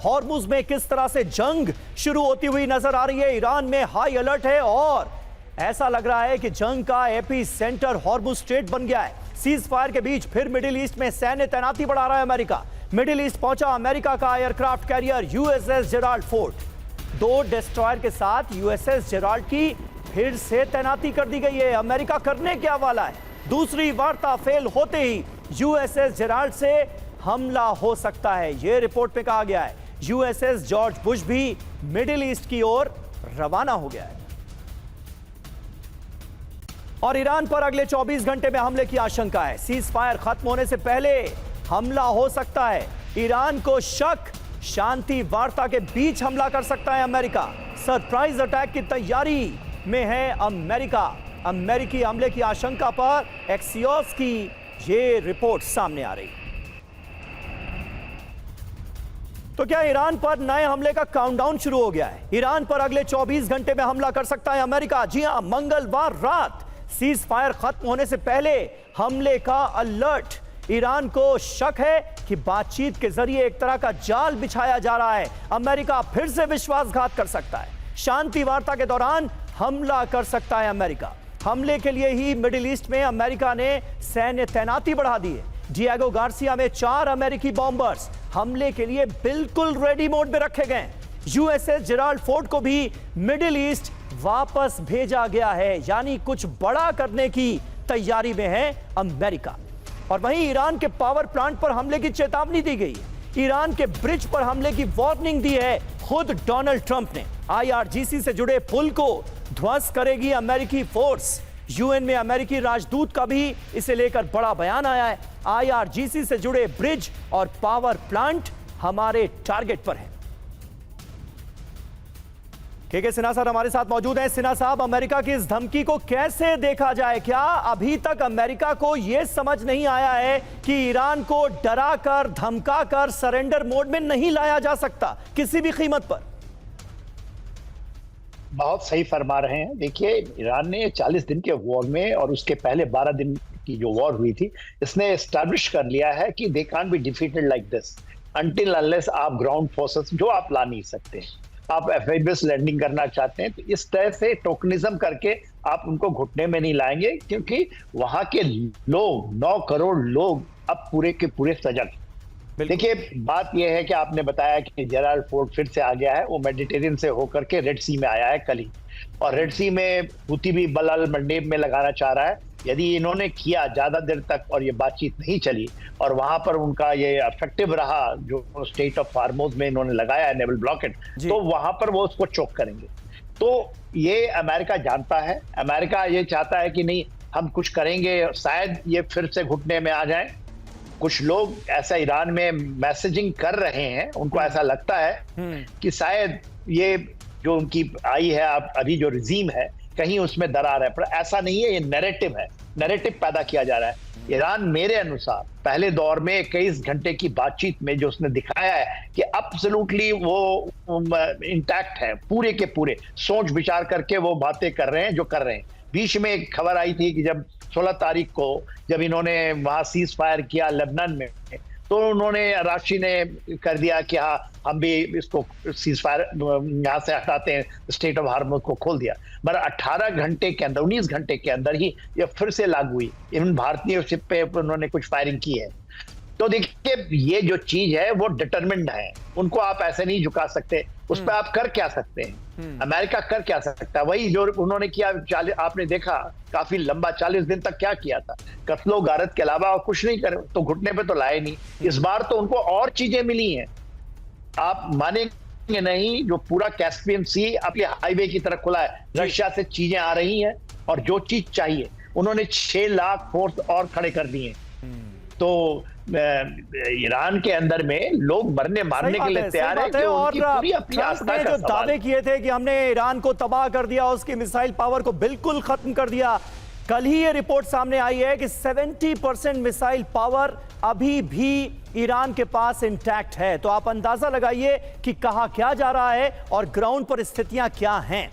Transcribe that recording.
Hormuz में किस तरह से जंग शुरू होती हुई नजर आ रही है। ईरान में हाई अलर्ट है और ऐसा लग रहा है कि जंग का एपी सेंटर हॉर्मुज स्ट्रेट बन गया है। सीज फायर के बीच फिर मिडिल ईस्ट में सैन्य तैनाती बढ़ा रहा है अमेरिका। मिडिल ईस्ट पहुंचा अमेरिका का aircraft carrier USS Gerald Ford. 2 destroyer के साथ यूएसएस जेराल्ड की फिर से तैनाती कर दी गई है। अमेरिका करने क्या वाला है? दूसरी वार्ता फेल होते ही यूएसएस जेराल्ड से हमला हो सकता है, यह रिपोर्ट में कहा गया है। यूएसएस जॉर्ज बुश भी मिडिल ईस्ट की ओर रवाना हो गया है और ईरान पर अगले 24 घंटे में हमले की आशंका है। सीज फायर खत्म होने से पहले हमला हो सकता है। ईरान को शक, शांति वार्ता के बीच हमला कर सकता है अमेरिका। सरप्राइज अटैक की तैयारी में है अमेरिका। अमेरिकी हमले की आशंका पर एक्सियोस की ये रिपोर्ट सामने आ रही। तो क्या ईरान पर नए हमले का काउंटडाउन शुरू हो गया है? ईरान पर अगले 24 घंटे में हमला कर सकता है अमेरिका। जी हां, मंगलवार रात सीज फायर खत्म होने से पहले हमले का अलर्ट। ईरान को शक है कि बातचीत के जरिए एक तरह का जाल बिछाया जा रहा है। अमेरिका फिर से विश्वासघात कर सकता है। शांति वार्ता के दौरान हमला कर सकता है अमेरिका। हमले के लिए ही मिडिल ईस्ट में अमेरिका ने सैन्य तैनाती बढ़ा दी है। डिएगो गार्सिया में 4 अमेरिकी बॉम्बर्स हमले के लिए बिल्कुल रेडी मोड में रखे गए। यूएसएस जेराल्ड फोर्ड को भी मिडिल ईस्ट वापस भेजा गया है, यानी कुछ बड़ा करने की तैयारी में है अमेरिका। और वहीं ईरान के पावर प्लांट पर हमले की चेतावनी दी गई है। ईरान के ब्रिज पर हमले की वार्निंग दी है खुद डोनाल्ड ट्रंप ने। आईआरजीसी से जुड़े पुल को ध्वस्त करेगी अमेरिकी फोर्स। यूएन में अमेरिकी राजदूत का भी इसे लेकर बड़ा बयान आया है। आईआरजीसी से जुड़े ब्रिज और पावर प्लांट हमारे टारगेट पर है। के सिन्हा साहब हमारे साथ मौजूद हैं। सिन्हा साहब, अमेरिका की इस धमकी को कैसे देखा जाए? क्या अभी तक अमेरिका को यह समझ नहीं आया है कि ईरान को डराकर धमकाकर सरेंडर मोड में नहीं लाया जा सकता किसी भी कीमत पर? बहुत सही फरमा रहे हैं। देखिए, ईरान ने 40 दिन के वॉर में और उसके पहले 12 दिन की जो वॉर हुई थी, इसने एस्टैब्लिश कर लिया है कि they can't be defeated like this until unless आप ग्राउंड फोर्सेस जो आप ला नहीं सकते। आप एम्फीबियस लैंडिंग करना चाहते हैं तो इस तरह से टोकनिज्म करके आप उनको घुटने में नहीं लाएंगे, क्योंकि वहां के लोग 9 करोड़ लोग अब पूरे के पूरे सजग। देखिए, बात यह है कि आपने बताया कि जेराल्ड फोर्ड फिर से आ गया है। वो मेडिटेरियन से होकर के रेड सी में आया है कल ही, और रेड सी में हूती भी बल अल मंडेब में लगाना चाह रहा है। यदि इन्होंने किया ज्यादा देर तक और ये बातचीत नहीं चली और वहां पर उनका ये इफेक्टिव रहा जो स्टेट ऑफ हॉर्मुज में इन्होंने लगाया है नेवल ब्लॉकेट, तो वहां पर वो उसको चोक करेंगे। तो ये अमेरिका जानता है। अमेरिका ये चाहता है कि नहीं, हम कुछ करेंगे, शायद ये फिर से घुटने में आ जाए। कुछ लोग ऐसा ईरान में मैसेजिंग कर रहे हैं, उनको ऐसा लगता है कि शायद ये जो उनकी आई है अभी जो रिजीम है, कहीं उसमें दरार है, पर ऐसा नहीं है। ये नैरेटिव है, नैरेटिव पैदा किया जा रहा है। ईरान मेरे अनुसार पहले दौर में 21 घंटे की बातचीत में जो उसने दिखाया है कि एब्सोल्युटली वो इंटैक्ट है, पूरे के पूरे सोच विचार करके वो बातें कर रहे हैं जो कर रहे हैं। बीच में एक खबर आई थी कि जब 16 तारीख को जब इन्होंने वहां सीज फायर किया लेबनान में, तो उन्होंने राशि ने कर दिया कि हाँ, हम भी इसको सीज फायर यहाँ से हटाते हैं, स्टेट ऑफ हॉर्मुज को खोल दिया। पर 18 घंटे के अंदर, 19 घंटे के अंदर ही ये फिर से लागू हुई। इवन भारतीय शिप पे उन्होंने कुछ फायरिंग की है। तो देखिए, ये जो चीज है वो डिटरमिन्ड है, उनको आप ऐसे नहीं झुका सकते। उस पर आप कर क्या सकते हैं? अमेरिका कर क्या सकता है? वही जो उन्होंने किया। आपने देखा काफी लंबा 40 दिन तक क्या किया था, कत्लो गारत के अलावा और कुछ नहीं करे, तो घुटने पे तो लाए नहीं। इस बार तो उनको और चीजें मिली हैं, आप मानेंगे नहीं। जो पूरा कैस्पियन सी अपने हाईवे की तरफ खुला है, रशिया से चीजें आ रही हैं और जो चीज चाहिए उन्होंने 6 लाख फोर्स और खड़े कर दिए। तो ईरान के अंदर में लोग मरने मारने के लिए तैयार है। और ट्रंप ने जो दावे किए थे कि हमने ईरान को तबाह कर दिया, उसकी मिसाइल पावर को बिल्कुल खत्म कर दिया, कल ही ये रिपोर्ट सामने आई है कि 70% मिसाइल पावर अभी भी ईरान के पास इंटैक्ट है। तो आप अंदाजा लगाइए कि कहां क्या जा रहा है और ग्राउंड पर स्थितियां क्या हैं।